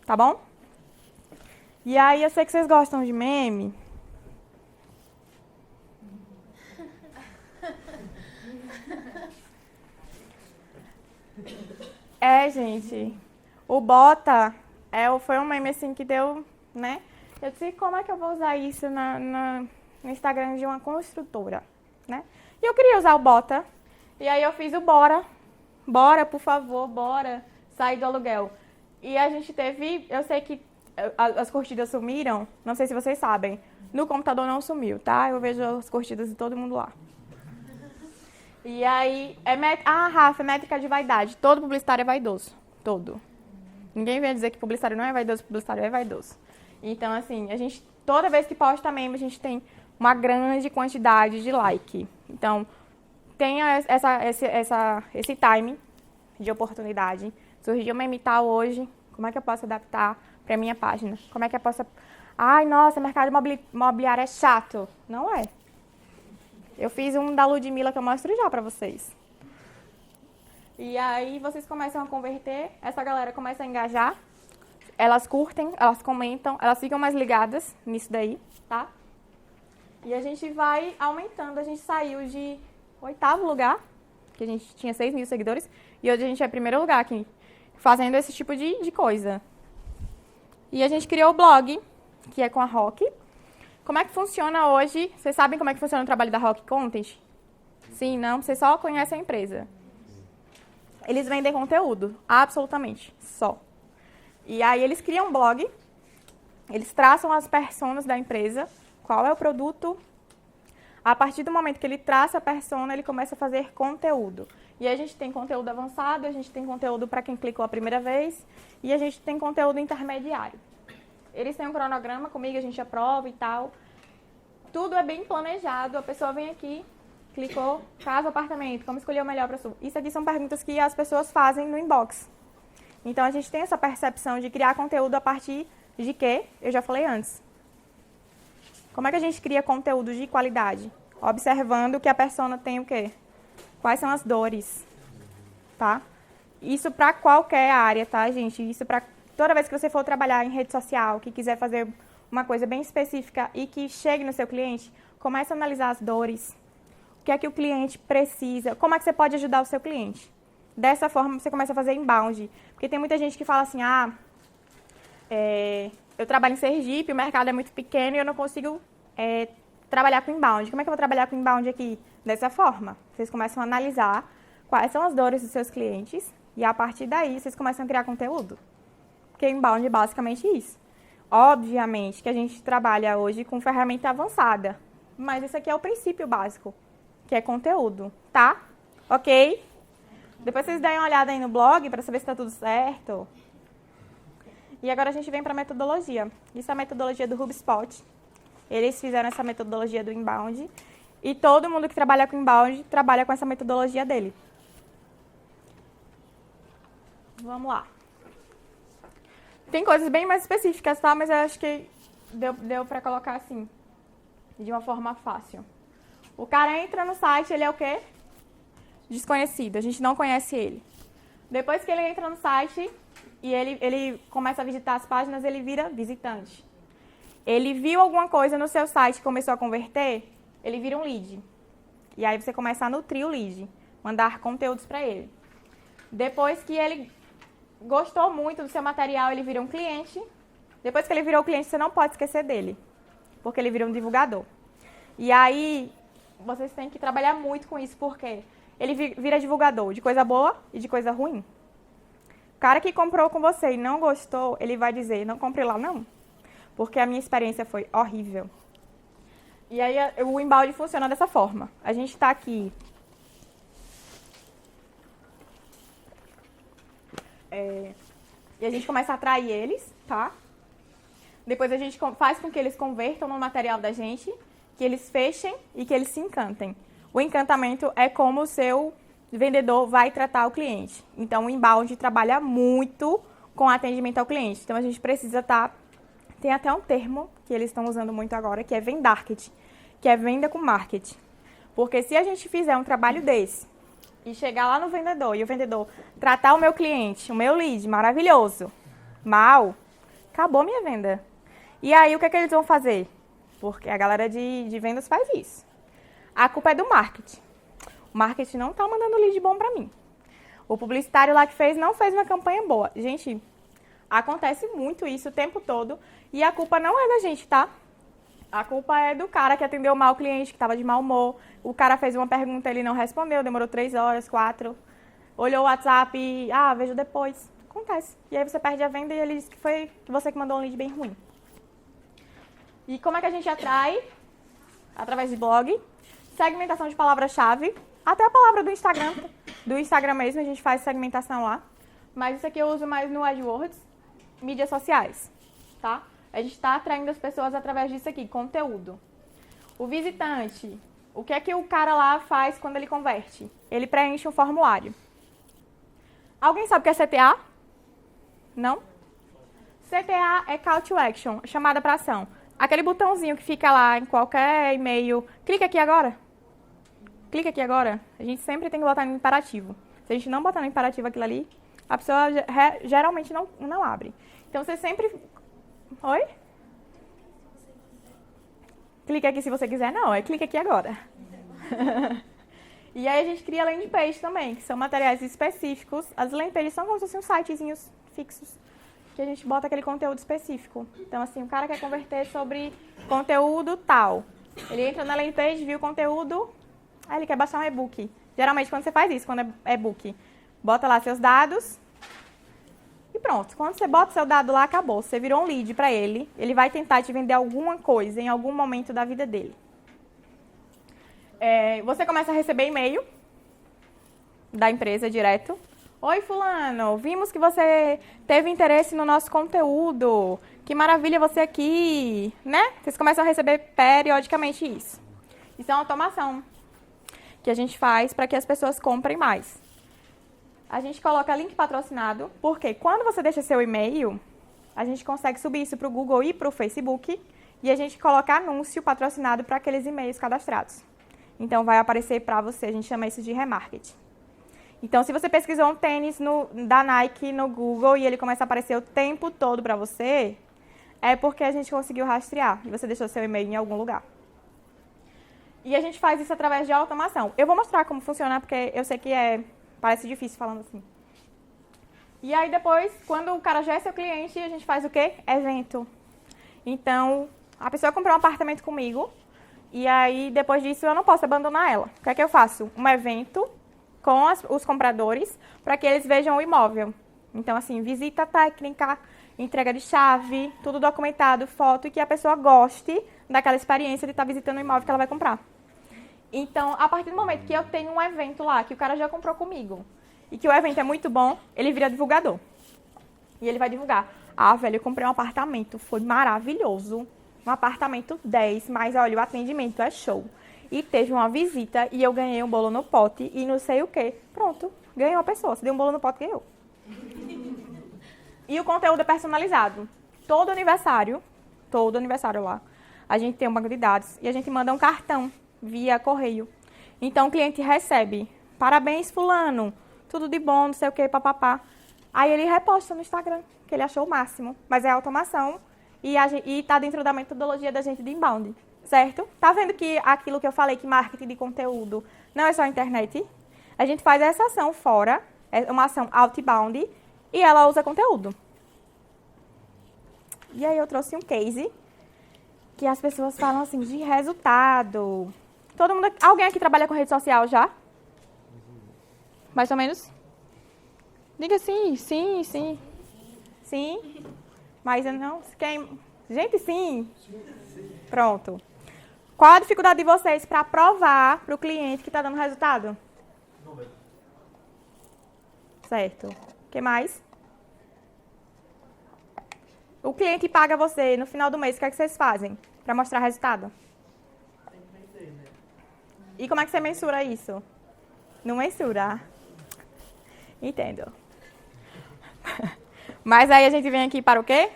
Tá bom? E aí, eu sei que vocês gostam de meme. Gente, o Bota foi um meme assim que deu, né? Eu disse, como é que eu vou usar isso no Instagram de uma construtora, né? E eu queria usar o Bota, e aí eu fiz o Bora. Bora, por favor, bora sair do aluguel. E a gente teve, eu sei que as curtidas sumiram, não sei se vocês sabem. No computador não sumiu, tá? Eu vejo as curtidas de todo mundo lá. E aí, Rafa, é métrica de vaidade. Todo publicitário é vaidoso. Todo. Ninguém vem dizer que publicitário não é vaidoso, publicitário é vaidoso. Então, assim, a gente, toda vez que posta meme, a gente tem uma grande quantidade de like. Então, tenha esse timing de oportunidade. Surgiu meme tal hoje, como é que eu posso adaptar para minha página? Como é que eu posso... Ai, nossa, mercado imobiliário é chato. Não é. Eu fiz um da Ludmilla que eu mostro já pra vocês. E aí vocês começam a converter, essa galera começa a engajar, elas curtem, elas comentam, elas ficam mais ligadas nisso daí, tá? E a gente vai aumentando, a gente saiu de 8º lugar, que a gente tinha 6 mil seguidores, e hoje a gente é 1º lugar aqui, fazendo esse tipo de coisa. E a gente criou o blog, que é com a Rock. Como é que funciona hoje? Vocês sabem como é que funciona o trabalho da Rock Content? Sim, não? Vocês só conhecem a empresa. Eles vendem conteúdo, absolutamente, só. E aí eles criam um blog, eles traçam as personas da empresa, qual é o produto. A partir do momento que ele traça a persona, ele começa a fazer conteúdo. E aí a gente tem conteúdo avançado, a gente tem conteúdo para quem clicou a primeira vez, e a gente tem conteúdo intermediário. Eles têm um cronograma comigo, a gente aprova e tal. Tudo é bem planejado. A pessoa vem aqui, clicou, casa, apartamento, como escolher o melhor para sua. Isso aqui são perguntas que as pessoas fazem no inbox. Então, a gente tem essa percepção de criar conteúdo a partir de quê? Eu já falei antes. Como é que a gente cria conteúdo de qualidade? Observando que a persona tem o quê? Quais são as dores, tá? Isso para qualquer área, tá, gente? Isso para... Toda vez que você for trabalhar em rede social, que quiser fazer uma coisa bem específica e que chegue no seu cliente, comece a analisar as dores. O que é que o cliente precisa? Como é que você pode ajudar o seu cliente? Dessa forma, você começa a fazer inbound. Porque tem muita gente que fala assim, eu trabalho em Sergipe, o mercado é muito pequeno e eu não consigo trabalhar com inbound. Como é que eu vou trabalhar com inbound aqui? Dessa forma. Vocês começam a analisar quais são as dores dos seus clientes E a partir daí, vocês começam a criar conteúdo. Porque inbound é basicamente isso. Obviamente que a gente trabalha hoje com ferramenta avançada, mas esse aqui é o princípio básico, que é conteúdo, tá? Ok? Depois vocês deem uma olhada aí no blog para saber se está tudo certo. E agora a gente vem para a metodologia. Isso é a metodologia do HubSpot. Eles fizeram essa metodologia do inbound e todo mundo que trabalha com inbound trabalha com essa metodologia dele. Vamos lá. Tem coisas bem mais específicas, tá? Mas eu acho que deu para colocar assim, de uma forma fácil. O cara entra no site, ele é o quê? Desconhecido, a gente não conhece ele. Depois que ele entra no site e ele começa a visitar as páginas, ele vira visitante. Ele viu alguma coisa no seu site e começou a converter, ele vira um lead. E aí você começa a nutrir o lead, mandar conteúdos para ele. Depois que ele gostou muito do seu material, ele vira um cliente. Depois que ele virou cliente, você não pode esquecer dele, porque ele vira um divulgador. E aí, vocês têm que trabalhar muito com isso, porque ele vira divulgador de coisa boa e de coisa ruim. O cara que comprou com você e não gostou, ele vai dizer, não compre lá não, porque a minha experiência foi horrível. E aí, o inbound funciona dessa forma. A gente está aqui... E a gente começa a atrair eles, tá? Depois a gente faz com que eles convertam no material da gente, que eles fechem e que eles se encantem. O encantamento é como o seu vendedor vai tratar o cliente. Então, o inbound trabalha muito com atendimento ao cliente. Então, a gente precisa estar... Tem até um termo que eles estão usando muito agora, que é vendarket, que é venda com marketing. Porque se a gente fizer um trabalho desse, e chegar lá no vendedor, e o vendedor tratar o meu cliente, o meu lead, maravilhoso, mal, acabou minha venda. E aí, o que é que eles vão fazer? Porque a galera de vendas faz isso. A culpa é do marketing. O marketing não está mandando lead bom para mim. O publicitário lá que fez, não fez uma campanha boa. Gente, acontece muito isso o tempo todo, e a culpa não é da gente, tá? A culpa é do cara que atendeu mal o cliente, que estava de mau humor. O cara fez uma pergunta, ele não respondeu, demorou 3 horas, 4. Olhou o WhatsApp e, vejo depois. Acontece. E aí você perde a venda e ele disse que foi você que mandou um lead bem ruim. E como é que a gente atrai? Através de blog, segmentação de palavra-chave, até a palavra do Instagram mesmo, a gente faz segmentação lá. Mas isso aqui eu uso mais no AdWords, mídias sociais, tá? A gente está atraindo as pessoas através disso aqui, conteúdo. O visitante, o que é que o cara lá faz quando ele converte? Ele preenche um formulário. Alguém sabe o que é CTA? Não? CTA é Call to Action, chamada para ação. Aquele botãozinho que fica lá em qualquer e-mail. Clica aqui agora. Clica aqui agora. A gente sempre tem que botar no imperativo. Se a gente não botar no imperativo aquilo ali, a pessoa geralmente não abre. Então, você sempre... Oi? Clica aqui se você quiser. Não, é clica aqui agora. E aí a gente cria landing page também, que são materiais específicos. As landing pages são como se fossem uns sitezinhos fixos, que a gente bota aquele conteúdo específico. Então, assim, o cara quer converter sobre conteúdo tal. Ele entra na landing page, viu o conteúdo, aí ele quer baixar um e-book. Geralmente, quando você faz isso, quando é e-book, bota lá seus dados e pronto. Quando você bota seu dado lá, acabou. Você virou um lead para ele. Ele vai tentar te vender alguma coisa em algum momento da vida dele. Você começa a receber e-mail da empresa direto. Oi, fulano, vimos que você teve interesse no nosso conteúdo. Que maravilha você aqui, né? Vocês começam a receber periodicamente isso. Isso é uma automação que a gente faz para que as pessoas comprem mais. A gente coloca link patrocinado, porque quando você deixa seu e-mail, a gente consegue subir isso para o Google e para o Facebook, e a gente coloca anúncio patrocinado para aqueles e-mails cadastrados. Então, vai aparecer para você, a gente chama isso de remarketing. Então, se você pesquisou um tênis da Nike no Google e ele começa a aparecer o tempo todo para você, é porque a gente conseguiu rastrear e você deixou seu e-mail em algum lugar. E a gente faz isso através de automação. Eu vou mostrar como funciona, porque eu sei que parece difícil falando assim. E aí depois, quando o cara já é seu cliente, a gente faz o quê? Evento. Então, a pessoa comprou um apartamento comigo, e aí depois disso eu não posso abandonar ela. O que é que eu faço? Um evento com os compradores para que eles vejam o imóvel. Então, assim, visita técnica, entrega de chave, tudo documentado, foto, e que a pessoa goste daquela experiência de estar visitando o imóvel que ela vai comprar. Então, a partir do momento que eu tenho um evento lá, que o cara já comprou comigo, e que o evento é muito bom, ele vira divulgador. E ele vai divulgar. Ah, velho, eu comprei um apartamento, foi maravilhoso. Um apartamento 10, mas olha, o atendimento é show. E teve uma visita e eu ganhei um bolo no pote e não sei o quê. Pronto, ganhou a pessoa. Se deu um bolo no pote, ganhou. E o conteúdo é personalizado. Todo aniversário lá, a gente tem um banco de dados e a gente manda um cartão via correio. Então o cliente recebe, parabéns fulano, tudo de bom, não sei o quê, papapá. Aí ele reposta no Instagram, que ele achou o máximo. Mas é automação e está dentro da metodologia da gente de inbound, certo? Tá vendo que aquilo que eu falei, que marketing de conteúdo não é só a internet? A gente faz essa ação fora, é uma ação outbound, e ela usa conteúdo. E aí eu trouxe um case que as pessoas falam assim, de resultado. Todo mundo, alguém aqui trabalha com rede social já? Mais ou menos? Diga sim, sim, sim. Sim? Mas eu não... Gente, sim. Pronto. Qual a dificuldade de vocês para provar para o cliente que está dando resultado? Número. Certo. O que mais? O cliente paga você no final do mês, o que é que vocês fazem para mostrar resultado? Tem que vender, né? E como é que você mensura isso? Não mensura. Entendo. Mas aí a gente vem aqui para o quê?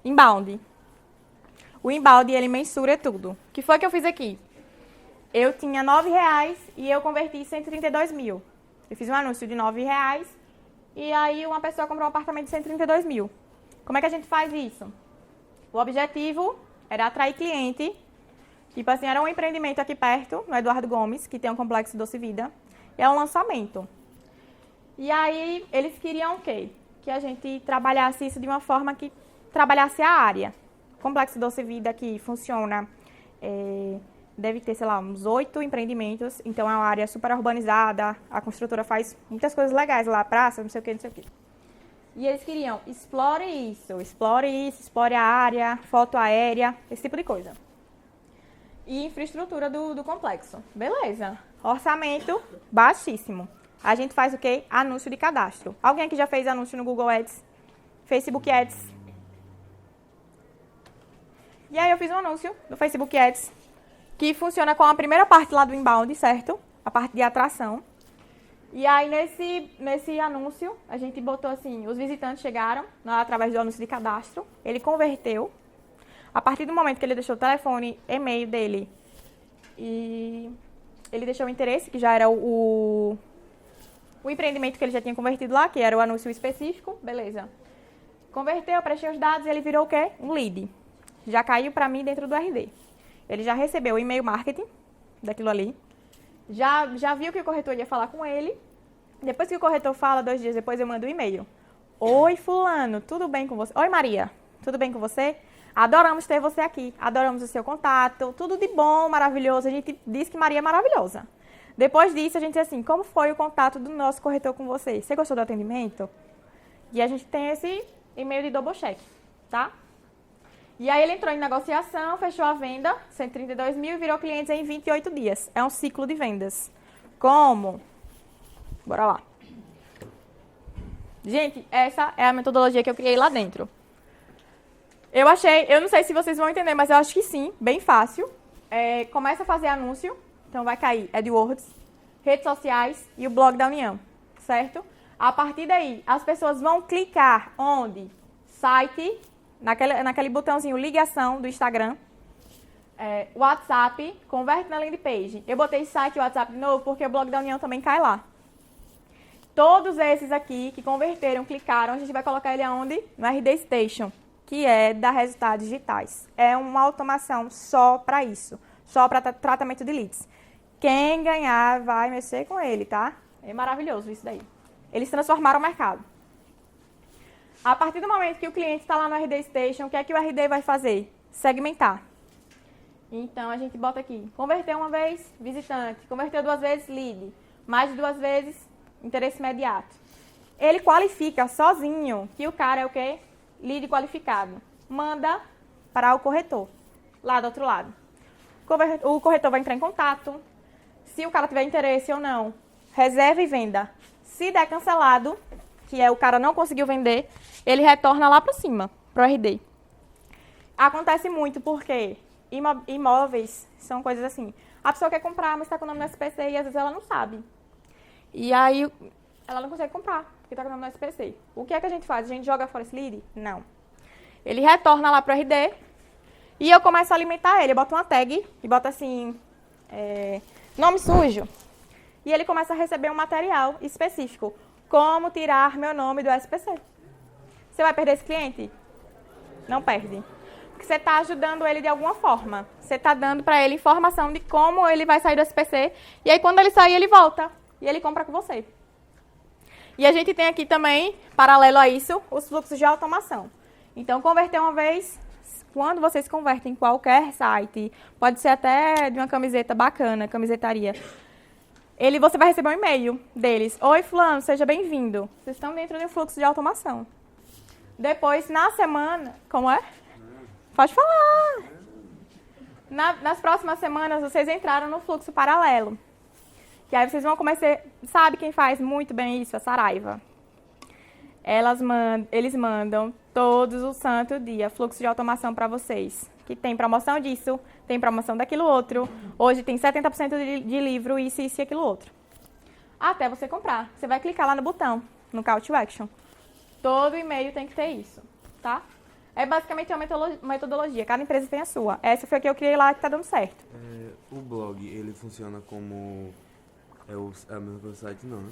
Inbound. O inbound, ele mensura tudo. O que foi que eu fiz aqui? Eu tinha R$9 e eu converti 132 mil. Eu fiz um anúncio de R$9 e aí uma pessoa comprou um apartamento de 132 mil. Como é que a gente faz isso? O objetivo era atrair cliente. Tipo assim, era um empreendimento aqui perto, no Eduardo Gomes, que tem um complexo Doce Vida. E é um lançamento. E aí, eles queriam o quê? Que a gente trabalhasse isso de uma forma que trabalhasse a área. O complexo Doce Vida que funciona, deve ter, sei lá, uns 8 empreendimentos. Então, é uma área super urbanizada. A construtora faz muitas coisas legais lá, praça, não sei o quê, não sei o quê. E eles queriam, explore isso, explore a área, foto aérea, esse tipo de coisa. E infraestrutura do complexo. Beleza. Orçamento baixíssimo. A gente faz o quê? Anúncio de cadastro. Alguém aqui já fez anúncio no Google Ads? Facebook Ads? E aí eu fiz um anúncio no Facebook Ads, que funciona com a primeira parte lá do inbound, certo? A parte de atração. E aí, nesse anúncio, a gente botou assim, os visitantes chegaram através do anúncio de cadastro, ele converteu. A partir do momento que ele deixou o telefone, e-mail dele, e ele deixou o interesse, que já era o empreendimento que ele já tinha convertido lá, que era o anúncio específico, beleza. Converteu, preencheu os dados, ele virou o quê? Um lead. Já caiu para mim dentro do RD. Ele já recebeu o e-mail marketing daquilo ali. Já viu que o corretor ia falar com ele. Depois que o corretor fala, 2 dias depois eu mando um e-mail. Oi, fulano, tudo bem com você? Oi, Maria, tudo bem com você? Adoramos ter você aqui. Adoramos o seu contato. Tudo de bom, maravilhoso. A gente diz que Maria é maravilhosa. Depois disso, a gente diz assim, como foi o contato do nosso corretor com você? Você gostou do atendimento? E a gente tem esse e-mail de double check, tá? E aí ele entrou em negociação, fechou a venda, 132 mil, e virou clientes em 28 dias. É um ciclo de vendas. Como? Bora lá. Gente, essa é a metodologia que eu criei lá dentro. Eu não sei se vocês vão entender, mas eu acho que sim, bem fácil. Começa a fazer anúncio, então vai cair AdWords, redes sociais e o blog da União, certo? A partir daí, as pessoas vão clicar onde? Site, naquele botãozinho ligação do Instagram, WhatsApp, converte na landing page. Eu botei site e WhatsApp de novo porque o blog da União também cai lá. Todos esses aqui que converteram, clicaram, a gente vai colocar ele aonde? No RD Station, que é da Resultados Digitais. É uma automação só para isso, só para tratamento de leads. Quem ganhar vai mexer com ele, tá? É maravilhoso isso daí. Eles transformaram o mercado. A partir do momento que o cliente está lá no RD Station, o que é que o RD vai fazer? Segmentar. Então, a gente bota aqui, converteu uma vez, visitante. Converteu 2 vezes, lead. Mais de 2 vezes, interesse imediato. Ele qualifica sozinho que o cara é o quê? Lead qualificado. Manda para o corretor, lá do outro lado. O corretor vai entrar em contato. Se o cara tiver interesse ou não, reserva e venda. Se der cancelado, que é o cara não conseguiu vender, ele retorna lá para cima, para o RD. Acontece muito porque imóveis são coisas assim. A pessoa quer comprar, mas está com o nome no SPC e às vezes ela não sabe. E aí ela não consegue comprar, porque está com o nome no SPC. O que é que a gente faz? A gente joga fora esse lead? Não. Ele retorna lá para o RD e eu começo a alimentar ele. Eu boto uma tag e boto assim, nome sujo. E ele começa a receber um material específico. Como tirar meu nome do SPC. Você vai perder esse cliente? Não perde. Porque você está ajudando ele de alguma forma. Você está dando para ele informação de como ele vai sair do SPC. E aí, quando ele sair, ele volta. E ele compra com você. E a gente tem aqui também, paralelo a isso, os fluxos de automação. Então, converter uma vez, quando vocês convertem em qualquer site, pode ser até de uma camiseta bacana, camisetaria, você vai receber um e-mail deles. Oi, fulano, seja bem-vindo. Vocês estão dentro de um fluxo de automação. Depois, na semana... Como é? Pode falar. Nas próximas semanas, vocês entraram no fluxo paralelo. Que aí vocês vão começar... Sabe quem faz muito bem isso? A Saraiva. Eles mandam todos o santo dia fluxo de automação para vocês. Que tem promoção disso, tem promoção daquilo outro. Hoje tem 70% de livro, isso e aquilo outro. Até você comprar. Você vai clicar lá no botão, no Call to Action. Todo e-mail tem que ter isso, tá? É basicamente uma metodologia. Cada empresa tem a sua. Essa foi a que eu criei lá que tá dando certo. O blog, ele funciona como... É a mesma coisa do site, não, né?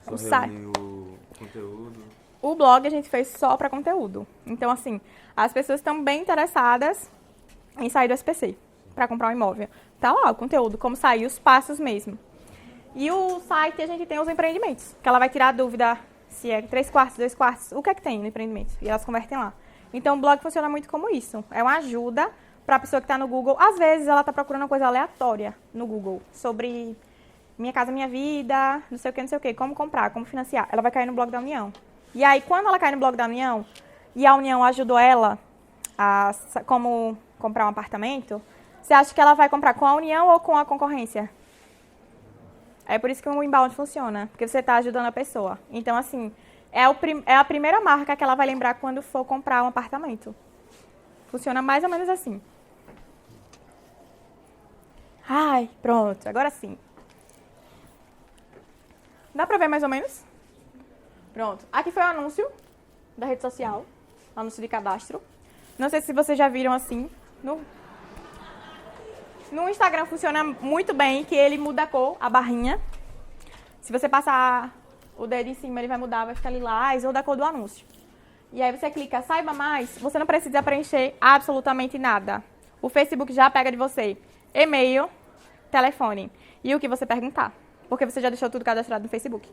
Ele só reúne o conteúdo. O blog a gente fez só para conteúdo. Então, assim, as pessoas estão bem interessadas em sair do SPC para comprar um imóvel. Tá lá o conteúdo, como sair, os passos mesmo. E o site a gente tem os empreendimentos, que ela vai tirar a dúvida se é 3 quartos, 2 quartos, o que é que tem no empreendimento. E elas convertem lá. Então, o blog funciona muito como isso. É uma ajuda para a pessoa que está no Google. Às vezes, ela está procurando uma coisa aleatória no Google, sobre minha casa, minha vida, não sei o que, como comprar, como financiar. Ela vai cair no blog da União. E aí, quando ela cai no blog da União, e a União ajudou ela a como comprar um apartamento, você acha que ela vai comprar com a União ou com a concorrência? É por isso que o inbound funciona, porque você está ajudando a pessoa. Então, assim, é a primeira marca que ela vai lembrar quando for comprar um apartamento. Funciona mais ou menos assim. Ai, pronto, agora sim. Dá pra ver mais ou menos? Pronto. Aqui foi o anúncio da rede social, anúncio de cadastro. Não sei se vocês já viram assim. No Instagram funciona muito bem, que ele muda a cor, a barrinha. Se você passar o dedo em cima, ele vai mudar, vai ficar lilás ou da cor do anúncio. E aí você clica, saiba mais, você não precisa preencher absolutamente nada. O Facebook já pega de você e-mail, telefone e o que você perguntar. Porque você já deixou tudo cadastrado no Facebook.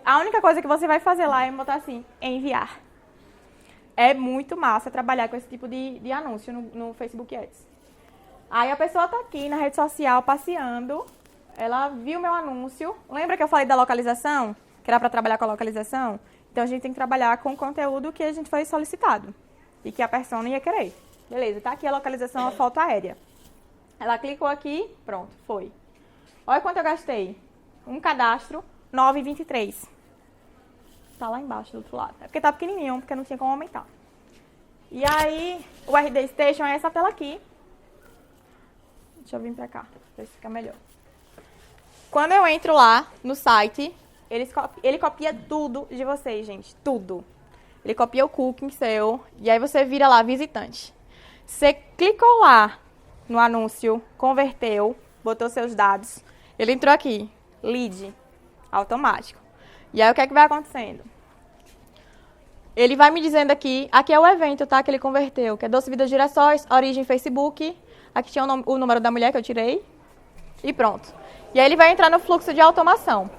A única coisa que você vai fazer lá é botar assim, enviar. É muito massa trabalhar com esse tipo de anúncio no Facebook Ads. Aí a pessoa tá aqui na rede social passeando, ela viu meu anúncio. Lembra que eu falei da localização? Que era para trabalhar com a localização? Então a gente tem que trabalhar com o conteúdo que a gente foi solicitado e que a persona ia querer. Beleza, tá aqui a localização, a foto aérea. Ela clicou aqui, pronto, foi. Olha quanto eu gastei. Um cadastro, 9,23. Tá lá embaixo, do outro lado. É porque tá pequenininho, porque não tinha como aumentar. E aí, o RD Station é essa tela aqui. Deixa eu vir pra cá, pra ver se fica melhor. Quando eu entro lá no site, ele copia tudo de vocês, gente. Tudo. Ele copia o cookie seu e aí você vira lá, visitante. Você clicou lá no anúncio, converteu, botou seus dados. Ele entrou aqui, lead, automático. E aí o que é que vai acontecendo? Ele vai me dizendo aqui é o evento, tá? Que ele converteu, que é Doce Vida Girassóis, origem Facebook. Aqui tinha o número da mulher que eu tirei. E pronto. E aí ele vai entrar no fluxo de automação.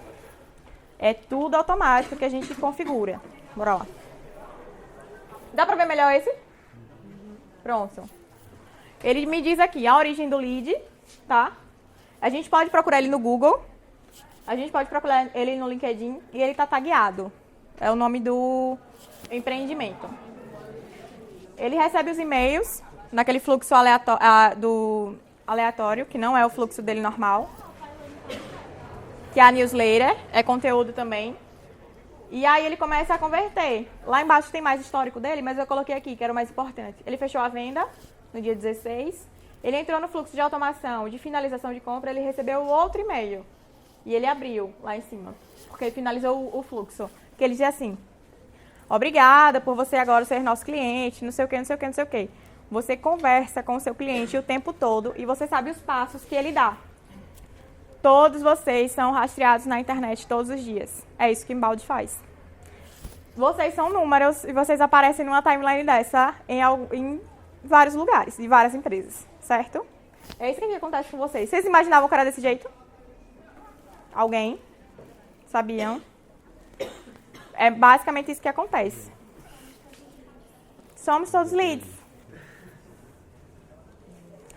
É tudo automático que a gente configura. Bora lá. Dá pra ver melhor esse? Pronto. Ele me diz aqui a origem do lead, tá? A gente pode procurar ele no Google. A gente pode procurar ele no LinkedIn e ele está tagueado. É o nome do empreendimento. Ele recebe os e-mails naquele fluxo aleatório, que não é o fluxo dele normal. Que é a newsletter, é conteúdo também. E aí ele começa a converter. Lá embaixo tem mais histórico dele, mas eu coloquei aqui, que era o mais importante. Ele fechou a venda no dia 16. Ele entrou no fluxo de automação, de finalização de compra, ele recebeu outro e-mail. E ele abriu lá em cima, porque ele finalizou o fluxo. Que ele dizia assim: obrigada por você agora ser nosso cliente, não sei o que, não sei o que, não sei o que. Você conversa com o seu cliente o tempo todo e você sabe os passos que ele dá. Todos vocês são rastreados na internet todos os dias. É isso que o Inbound faz. Vocês são números e vocês aparecem numa timeline dessa em vários lugares, de várias empresas, certo? É isso que acontece com vocês. Vocês imaginavam que era desse jeito? Alguém? Sabiam? É basicamente isso que acontece. Somos todos leads.